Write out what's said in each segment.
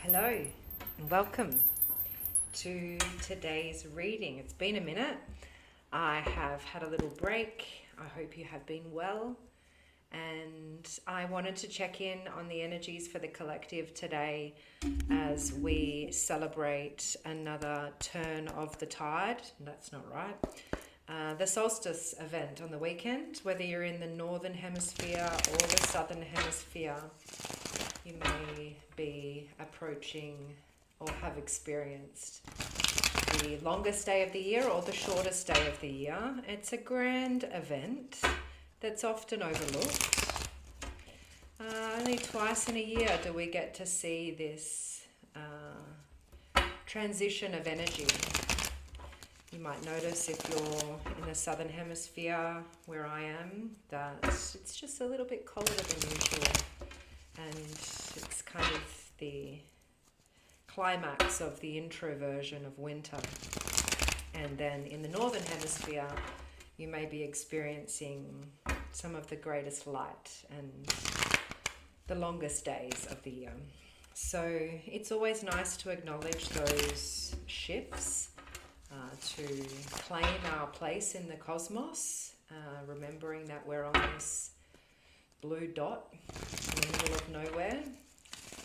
Hello and welcome to today's reading. It's been a minute. I have had a little break. I hope you have been well. And I wanted to check in on the energies for the collective today as we celebrate another turn of the tide. That's not right. The Solstice event on the weekend, whether you're in the Northern Hemisphere or the Southern Hemisphere, you may be approaching or have experienced the longest day of the year or the shortest day of the year. It's a grand event that's often overlooked. Only twice in a year do we get to see this transition of energy. You might notice if you're in the Southern Hemisphere, where I am, that it's just a little bit colder than usual. And it's kind of the climax of the introversion of winter. And then in the Northern Hemisphere, you may be experiencing some of the greatest light and the longest days of the year. So it's always nice to acknowledge those shifts, to claim our place in the cosmos, remembering that we're on this blue dot in the middle of nowhere.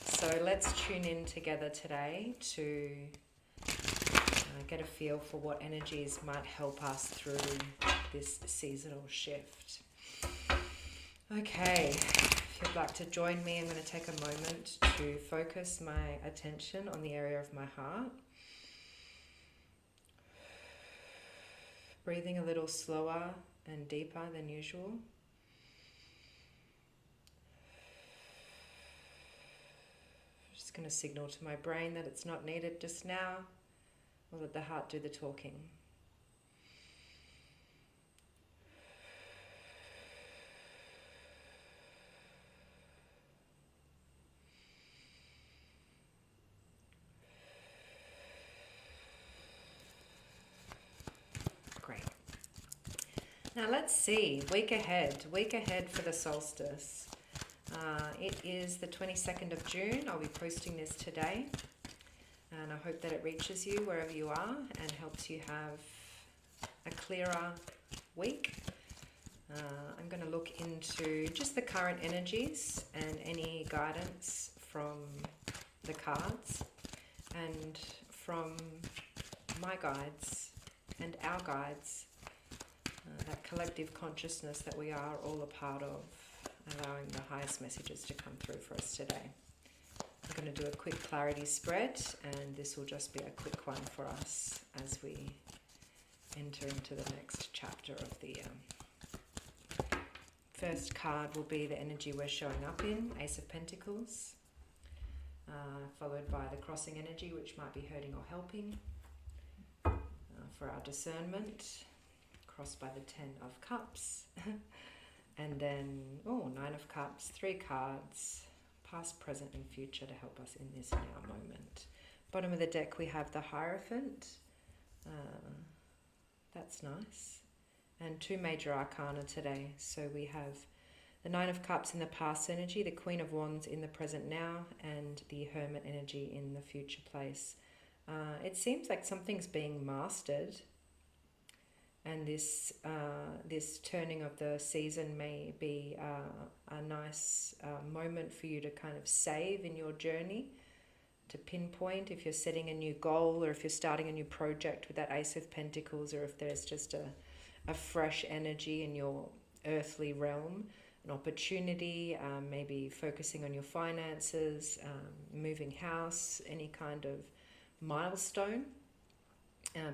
So let's tune in together today to get a feel for what energies might help us through this seasonal shift. Okay, if you'd like to join me, I'm going to take a moment to focus my attention on the area of my heart. Breathing a little slower and deeper than usual. Just going to signal to my brain that it's not needed just now. I'll let the heart do the talking. Great. Now let's see, week ahead for the solstice. It is the 22nd of June. I'll be posting this today, and I hope that it reaches you wherever you are and helps you have a clearer week. I'm going to look into just the current energies and any guidance from the cards and from my guides and our guides, that collective consciousness that we are all a part of, allowing the highest messages to come through for us today. I'm going to do a quick clarity spread, and this will just be a quick one for us as we enter into the next chapter of the year. First card will be the energy we're showing up in, Ace of Pentacles, followed by the crossing energy, which might be hurting or helping. For our discernment, crossed by the Ten of Cups. And then, Nine of Cups, 3 cards, past, present and future to help us in this now moment. Bottom of the deck we have the Hierophant. That's nice. And 2 major arcana today. So we have the Nine of Cups in the past energy, the Queen of Wands in the present now, and the Hermit energy in the future place. It seems like something's being mastered. And this turning of the season may be a nice moment for you to kind of save in your journey, to pinpoint if you're setting a new goal or if you're starting a new project with that Ace of Pentacles, or if there's just a fresh energy in your earthly realm, an opportunity, maybe focusing on your finances, moving house, any kind of milestone.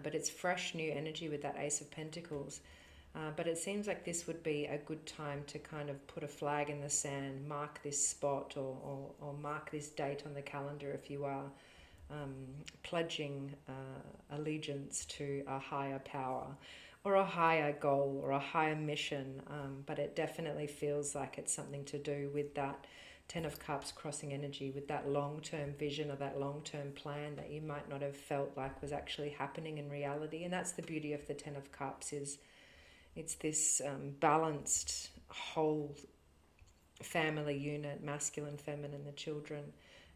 But it's fresh new energy with that Ace of Pentacles. But it seems like this would be a good time to kind of put a flag in the sand, mark this spot or mark this date on the calendar if you are pledging allegiance to a higher power or a higher goal or a higher mission. But it definitely feels like it's something to do with that Ten of Cups crossing energy, with that long-term vision or that long-term plan that you might not have felt like was actually happening in reality. And that's the beauty of the Ten of Cups, is it's this balanced whole family unit, masculine, feminine, the children,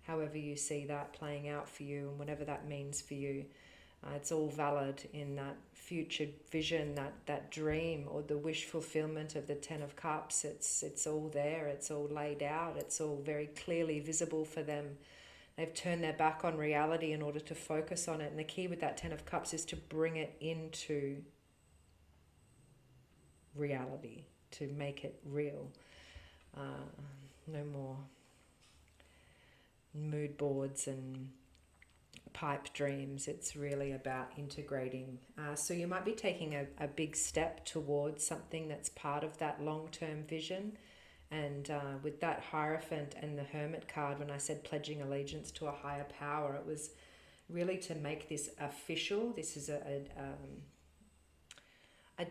however you see that playing out for you and whatever that means for you. It's all valid in that future vision, that dream or the wish fulfillment of the Ten of Cups. It's all there, it's all laid out, it's all very clearly visible for them. They've turned their back on reality in order to focus on it. And the key with that Ten of Cups is to bring it into reality, to make it real. No more mood boards and pipe dreams. It's really about integrating. So you might be taking a big step towards something that's part of that long-term vision. And with that Hierophant and the Hermit card, when I said pledging allegiance to a higher power, it was really to make this official. This is a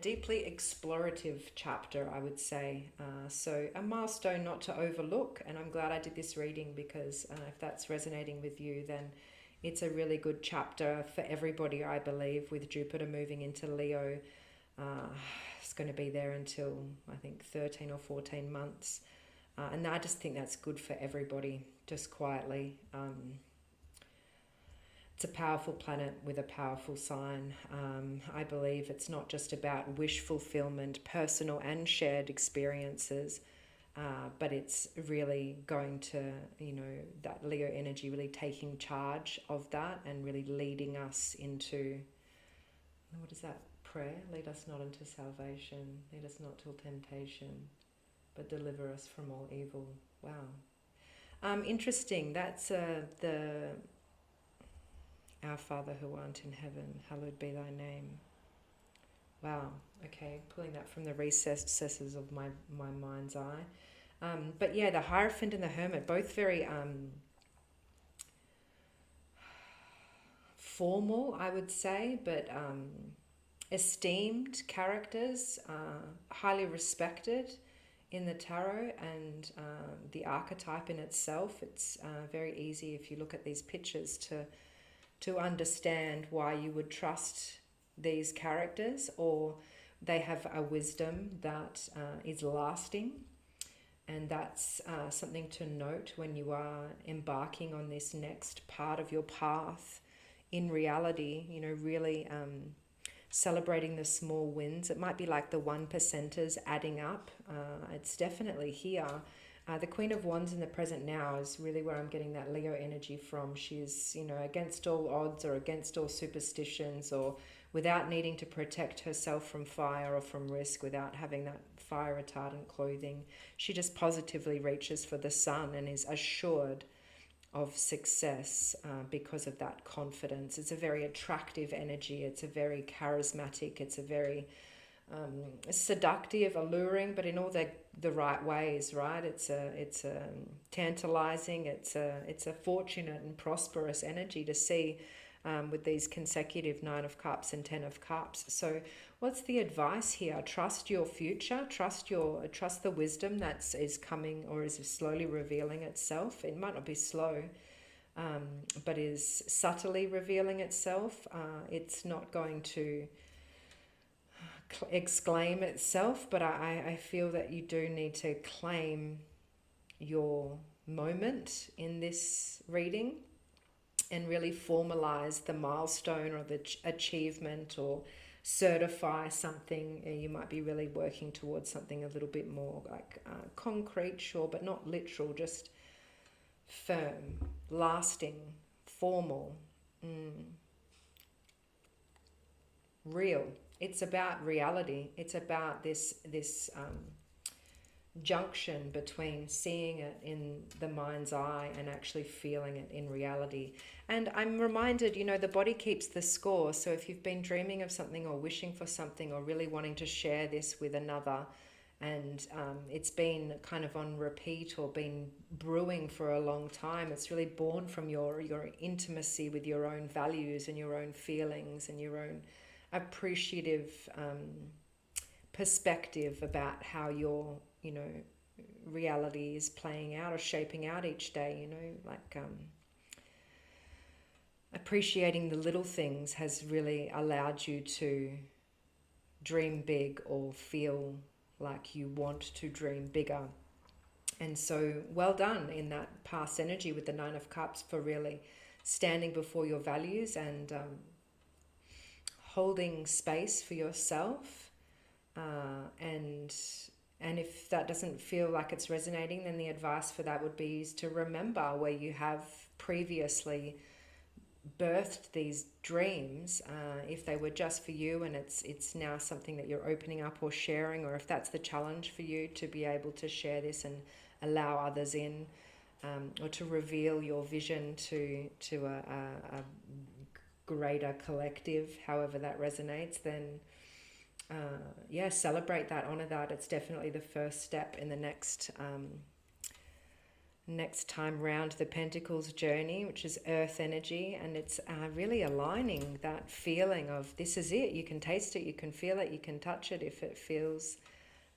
deeply explorative chapter, I would say. So a milestone not to overlook. And I'm glad I did this reading because if that's resonating with you, then it's a really good chapter for everybody, I believe, with Jupiter moving into Leo. It's going to be there until, I think, 13 or 14 months. And I just think that's good for everybody, just quietly. It's a powerful planet with a powerful sign. I believe it's not just about wish fulfillment, personal and shared experiences, but it's really going to, that Leo energy really taking charge of that and really leading us into, what is that prayer? Lead us not into salvation, lead us not till temptation, but deliver us from all evil. Wow. Interesting. That's the Our Father who art in heaven, hallowed be thy name. Wow. Okay, pulling that from the recesses of my mind's eye. But yeah, the Hierophant and the Hermit, both very formal, I would say, but esteemed characters, highly respected in the tarot, and the archetype in itself. It's very easy if you look at these pictures to understand why you would trust these characters, or they have a wisdom that is lasting. And that's something to note when you are embarking on this next part of your path in reality, really celebrating the small wins. It might be like the 1%ers adding up. It's definitely here. The Queen of Wands in the present now is really where I'm getting that Leo energy from. She's, against all odds or against all superstitions, or without needing to protect herself from fire or from risk, without having that fire retardant clothing. She just positively reaches for the sun and is assured of success because of that confidence. It's a very attractive energy. It's a very charismatic. It's a very seductive, alluring, but in all the right ways, right? It's a tantalizing. It's a fortunate and prosperous energy to see with these consecutive 9 of Cups and 10 of Cups. So what's the advice here? Trust your future. Trust the wisdom that is coming or is slowly revealing itself. It might not be slow, but is subtly revealing itself. It's not going to exclaim itself, but I feel that you do need to claim your moment in this reading and really formalize the milestone or the achievement, or certify something. You might be really working towards something a little bit more like concrete, sure, but not literal, just firm, lasting, formal, real. It's about reality. It's about this junction between seeing it in the mind's eye and actually feeling it in reality. And I'm reminded, the body keeps the score. So if you've been dreaming of something or wishing for something or really wanting to share this with another, and it's been kind of on repeat or been brewing for a long time, it's really born from your intimacy with your own values and your own feelings and your own appreciative perspective about how your reality is playing out or shaping out each day. Appreciating the little things has really allowed you to dream big or feel like you want to dream bigger. And so well done in that past energy with the Nine of Cups for really standing before your values and holding space for yourself. And if that doesn't feel like it's resonating, then the advice for that would be is to remember where you have previously birthed these dreams, if they were just for you and it's now something that you're opening up or sharing, or if that's the challenge for you to be able to share this and allow others in, or to reveal your vision to a greater collective, however that resonates, then celebrate that, honor that. It's definitely the first step in the next time round the Pentacles journey, which is earth energy, and it's really aligning that feeling of this is it. You can taste it, you can feel it, you can touch it if it feels.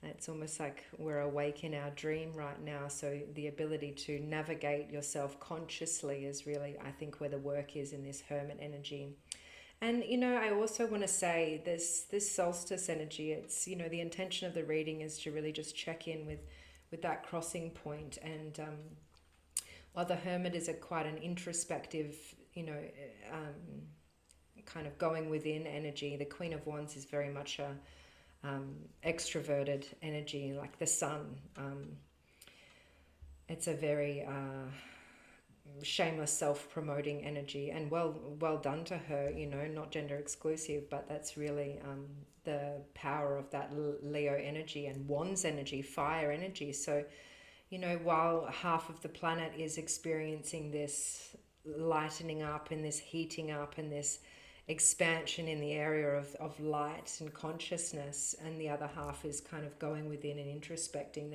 It's almost like we're awake in our dream right now, so the ability to navigate yourself consciously is really, I think, where the work is in this Hermit energy. And, I also want to say this solstice energy, it's, the intention of the reading is to really just check in with that crossing point. And while the Hermit is quite an introspective, kind of going within energy, the Queen of Wands is very much a extroverted energy, like the sun. It's a very shameless self-promoting energy, and well done to her, not gender exclusive, but that's really the power of that Leo energy and Wands energy, fire energy. So while half of the planet is experiencing this lightening up and this heating up and this expansion in the area of light and consciousness, and the other half is kind of going within and introspecting,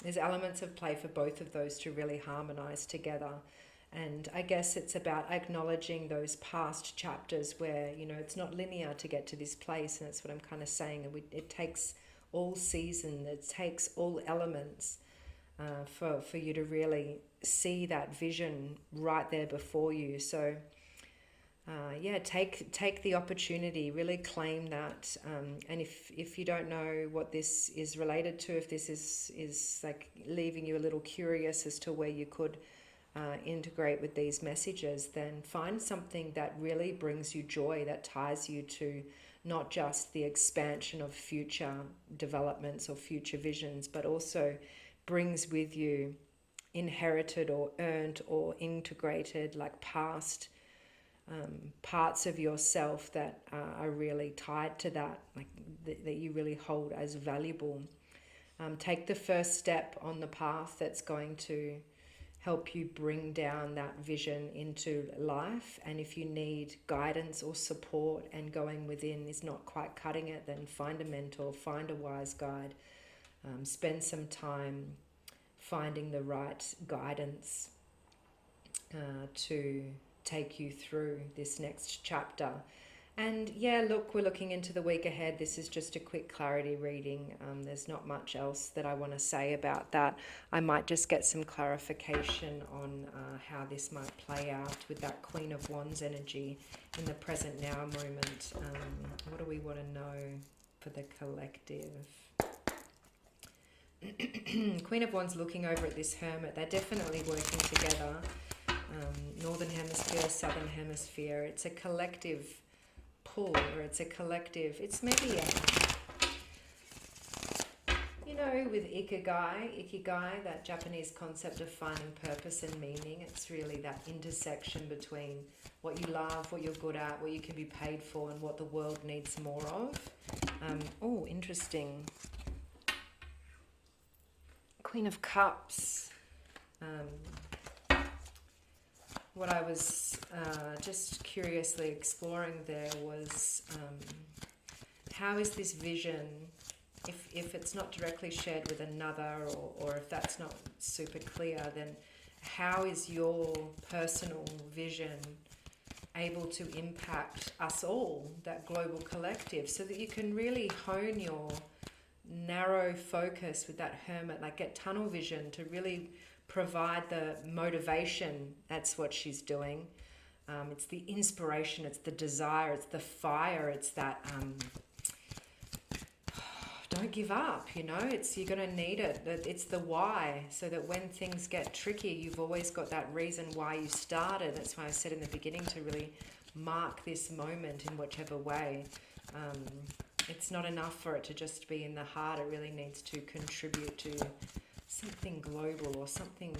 there's elements of play for both of those to really harmonize together. And I guess it's about acknowledging those past chapters where it's not linear to get to this place, and that's what I'm kind of saying. It takes all season, it takes all elements for you to really see that vision right there before you. So take the opportunity, really claim that, and if you don't know what this is related to, if this is like leaving you a little curious as to where you could integrate with these messages, then find something that really brings you joy, that ties you to not just the expansion of future developments or future visions, but also brings with you inherited or earned or integrated, like past parts of yourself that are really tied to that, like that you really hold as valuable. Take the first step on the path that's going to help you bring down that vision into life. And if you need guidance or support and going within is not quite cutting it, then find a mentor, find a wise guide, spend some time finding the right guidance to take you through this next chapter. And look, we're looking into the week ahead. This is just a quick clarity reading. There's not much else that I want to say about that. I might just get some clarification on how this might play out with that Queen of Wands energy in the present now moment. What do we want to know for the collective? Queen of Wands looking over at this Hermit. They're definitely working together. Northern Hemisphere, Southern Hemisphere. It's a collective pull, or it's a collective, it's maybe with ikigai, that Japanese concept of finding purpose and meaning. It's really that intersection between what you love, what you're good at, what you can be paid for, and what the world needs more of. Interesting. Queen of Cups. What I was just curiously exploring there was how is this vision, if it's not directly shared with another, or if that's not super clear, then how is your personal vision able to impact us all, that global collective, so that you can really hone your narrow focus with that Hermit, like get tunnel vision to really provide the motivation. That's what she's doing. It's the inspiration, it's the desire, it's the fire, it's that don't give up, you know, you're going to need it. It's the why, so that when things get tricky, you've always got that reason why you started. That's why I said in the beginning to really mark this moment in whichever way. It's not enough for it to just be in the heart. It really needs to contribute to something global or something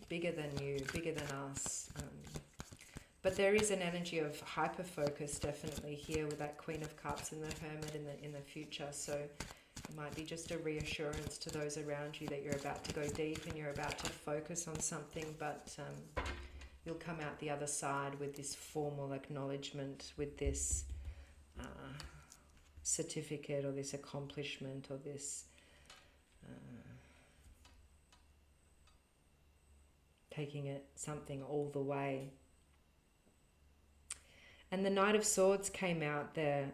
bigger than you, bigger than us. But there is an energy of hyper focus definitely here with that Queen of Cups and the Hermit in the future. So it might be just a reassurance to those around you that you're about to go deep and you're about to focus on something, but you'll come out the other side with this formal acknowledgement, with this certificate or this accomplishment or this taking it something all the way. And the Knight of Swords came out there.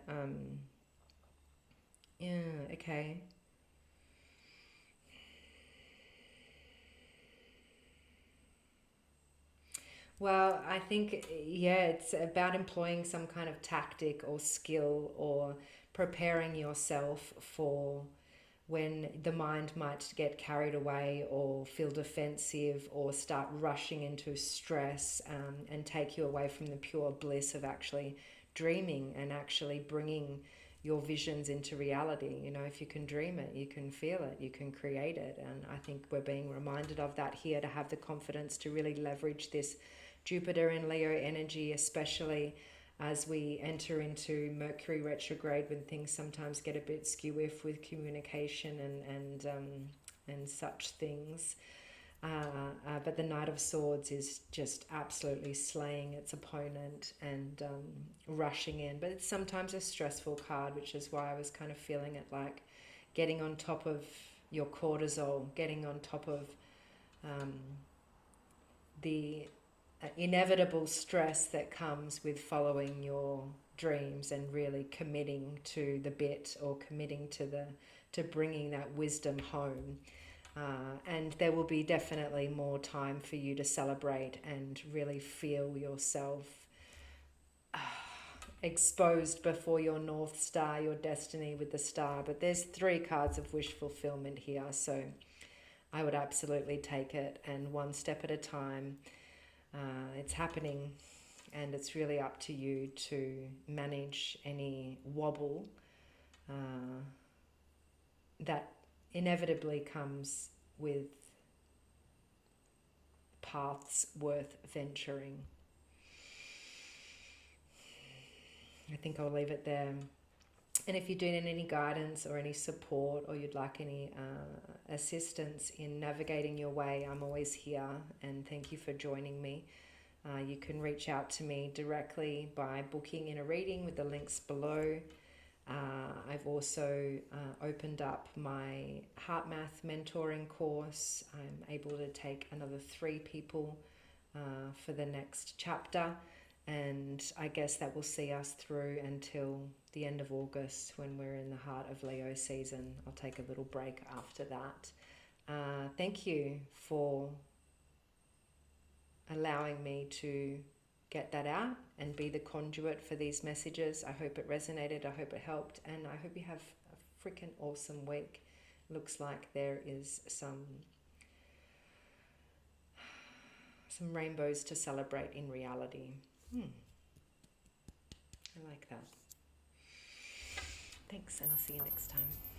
Yeah, okay. Well, I think, yeah, it's about employing some kind of tactic or skill or preparing yourself for when the mind might get carried away or feel defensive or start rushing into stress, and take you away from the pure bliss of actually dreaming and actually bringing your visions into reality. You know, if you can dream it, you can feel it, you can create it. And I think we're being reminded of that here, to have the confidence to really leverage this Jupiter and Leo energy, especially as we enter into Mercury retrograde, when things sometimes get a bit skew-iff with communication and such things. But the Knight of Swords is just absolutely slaying its opponent and rushing in. But it's sometimes a stressful card, which is why I was kind of feeling it like getting on top of your cortisol, getting on top of the inevitable stress that comes with following your dreams and really committing to the bit, or committing to bringing that wisdom home. And there will be definitely more time for you to celebrate and really feel yourself exposed before your North Star, your destiny with the star. But there's 3 cards of wish fulfillment here, so I would absolutely take it, and one step at a time. It's happening, and it's really up to you to manage any wobble that inevitably comes with paths worth venturing. I think I'll leave it there. And if you do need any guidance or any support, or you'd like any assistance in navigating your way, I'm always here, and thank you for joining me. You can reach out to me directly by booking in a reading with the links below. I've also opened up my HeartMath mentoring course. I'm able to take another 3 people for the next chapter. And I guess that will see us through until the end of August, when we're in the heart of Leo season. I'll take a little break after that. Thank you for allowing me to get that out and be the conduit for these messages. I hope it resonated. I hope it helped. And I hope you have a freaking awesome week. Looks like there is some rainbows to celebrate in reality. I like that. Thanks, and I'll see you next time.